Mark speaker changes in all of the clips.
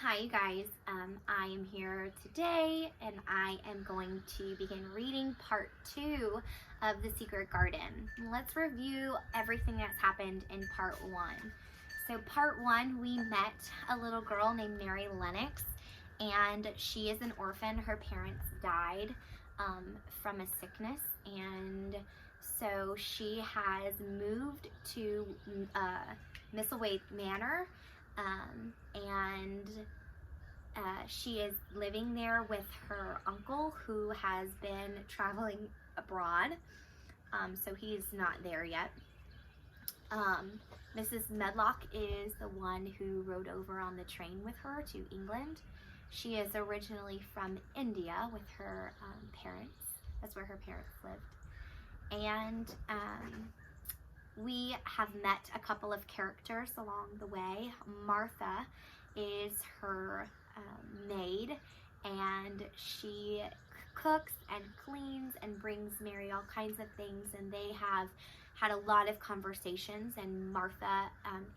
Speaker 1: Hi you guys, I am here today and I am going to begin reading part 2 of The Secret Garden. Let's review everything that's happened in part 1. So part 1 we met a little girl named Mary Lennox, and she is an orphan. Her parents died from a sickness, and so she has moved to Misselthwaite Manor, and she is living there with her uncle who has been traveling abroad, so he's not there yet. Mrs. Medlock is the one who rode over on the train with her to England. She is originally from India with her parents. That's where her parents lived. And we have met a couple of characters along the way. Martha is her maid, and she cooks and cleans and brings Mary all kinds of things, and they have had a lot of conversations. And Martha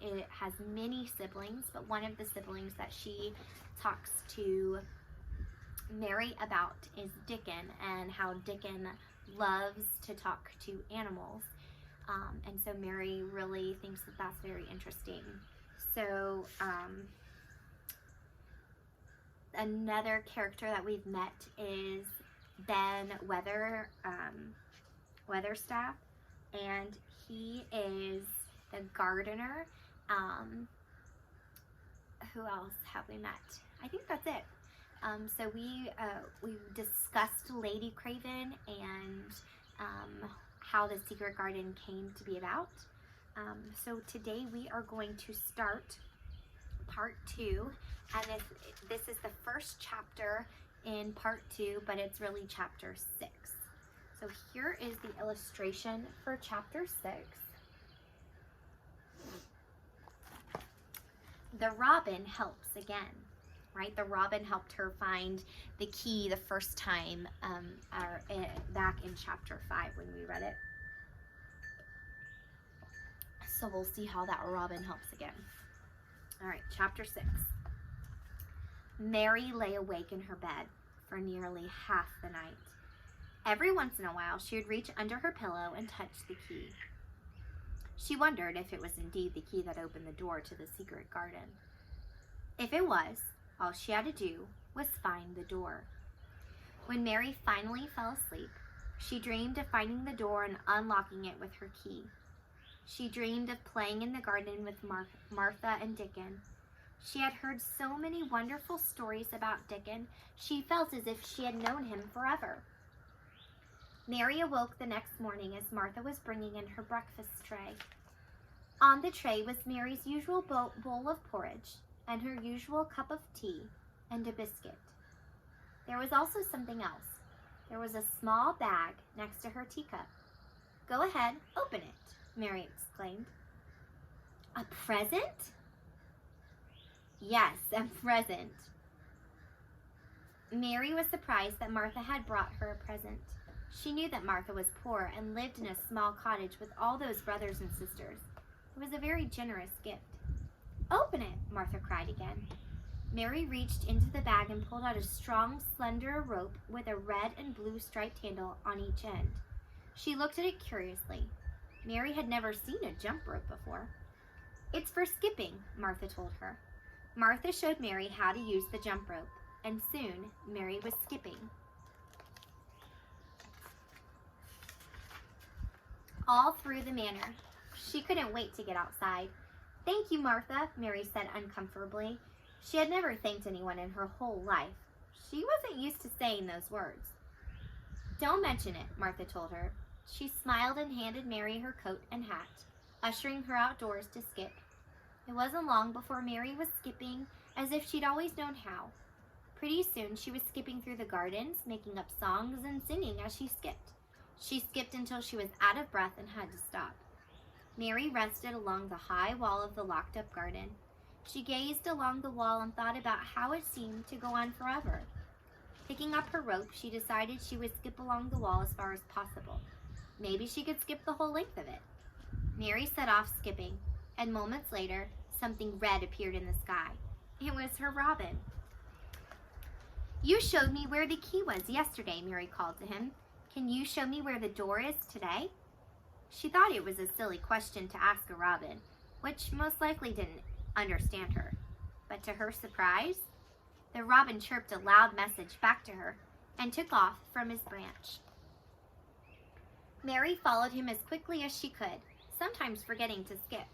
Speaker 1: it has many siblings, but one of the siblings that she talks to Mary about is Dickon, and how Dickon loves to talk to animals. And so Mary really thinks that that's very interesting. So another character that we've met is Ben Weatherstaff, and he is the gardener. Who else have we met? I think that's it. So we discussed Lady Craven and how the Secret Garden came to be about. So today we are going to start part 2, and this is the first chapter in part 2, but it's really chapter 6. So here is the illustration for chapter 6. The robin helps again, right? The robin helped her find the key the first time back in chapter 5 when we read it. So we'll see how that robin helps again. All right, chapter 6. Mary lay awake in her bed for nearly half the night. Every once in a while, she would reach under her pillow and touch the key. She wondered if it was indeed the key that opened the door to the secret garden. If it was, all she had to do was find the door. When Mary finally fell asleep, she dreamed of finding the door and unlocking it with her key. She dreamed of playing in the garden with Martha and Dickon. She had heard so many wonderful stories about Dickon, she felt as if she had known him forever. Mary awoke the next morning as Martha was bringing in her breakfast tray. On the tray was Mary's usual bowl of porridge and her usual cup of tea and a biscuit. There was also something else. There was a small bag next to her teacup. "Go ahead, open it," Mary exclaimed. "A present?" "Yes, a present." Mary was surprised that Martha had brought her a present. She knew that Martha was poor and lived in a small cottage with all those brothers and sisters. It was a very generous gift. "Open it," Martha cried again. Mary reached into the bag and pulled out a strong, slender rope with a red and blue striped handle on each end. She looked at it curiously. Mary had never seen a jump rope before. "It's for skipping," Martha told her. Martha showed Mary how to use the jump rope, and soon Mary was skipping all through the manor. She couldn't wait to get outside. "Thank you, Martha," Mary said uncomfortably. She had never thanked anyone in her whole life. She wasn't used to saying those words. "Don't mention it," Martha told her. She smiled and handed Mary her coat and hat, ushering her outdoors to skip. It wasn't long before Mary was skipping as if she'd always known how. Pretty soon she was skipping through the gardens, making up songs and singing as she skipped. She skipped until she was out of breath and had to stop. Mary rested along the high wall of the locked-up garden. She gazed along the wall and thought about how it seemed to go on forever. Picking up her rope, she decided she would skip along the wall as far as possible. Maybe she could skip the whole length of it. Mary set off skipping, and moments later, something red appeared in the sky. It was her robin. "You showed me where the key was yesterday," Mary called to him. "Can you show me where the door is today?" She thought it was a silly question to ask a robin, which most likely didn't understand her. But to her surprise, the robin chirped a loud message back to her and took off from his branch. Mary followed him as quickly as she could, sometimes forgetting to skip.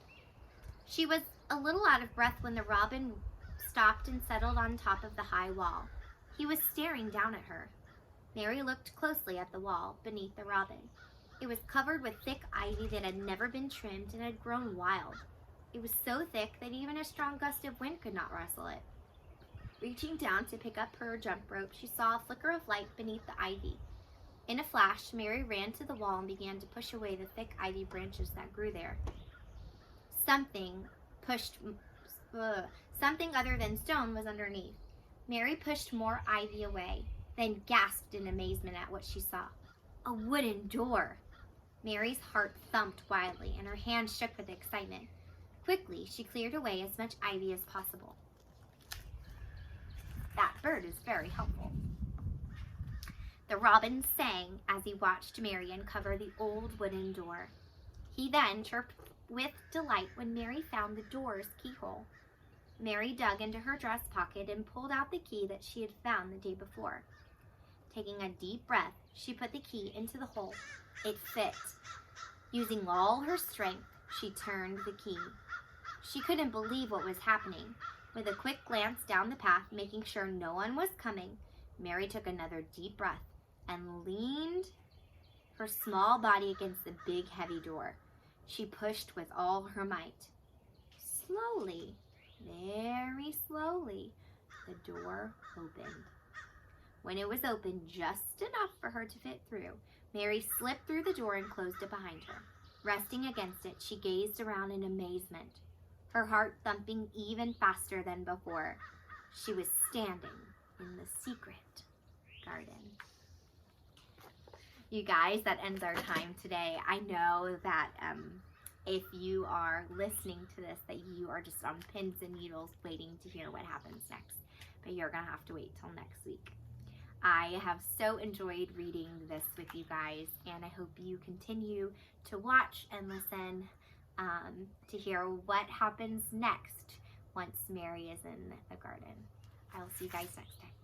Speaker 1: She was a little out of breath when the robin stopped and settled on top of the high wall. He was staring down at her. Mary looked closely at the wall beneath the robin. It was covered with thick ivy that had never been trimmed and had grown wild. It was so thick that even a strong gust of wind could not rustle it. Reaching down to pick up her jump rope, she saw a flicker of light beneath the ivy. In a flash, Mary ran to the wall and began to push away the thick ivy branches that grew there. Something other than stone was underneath. Mary pushed more ivy away, then gasped in amazement at what she saw. A wooden door! Mary's heart thumped wildly, and her hands shook with excitement. Quickly, she cleared away as much ivy as possible. That bird is very helpful. The robin sang as he watched Mary uncover the old wooden door. He then chirped with delight when Mary found the door's keyhole. Mary dug into her dress pocket and pulled out the key that she had found the day before. Taking a deep breath, she put the key into the hole. It fit. Using all her strength, she turned the key. She couldn't believe what was happening. With a quick glance down the path, making sure no one was coming, Mary took another deep breath and leaned her small body against the big, heavy door. She pushed with all her might. Slowly, very slowly, the door opened. When it was open just enough for her to fit through, Mary slipped through the door and closed it behind her. Resting against it, she gazed around in amazement, her heart thumping even faster than before. She was standing in the secret garden. You guys, that ends our time today. I know that if you are listening to this, that you are just on pins and needles waiting to hear what happens next. But you're going to have to wait till next week. I have so enjoyed reading this with you guys, and I hope you continue to watch and listen to hear what happens next once Mary is in the garden. I will see you guys next time.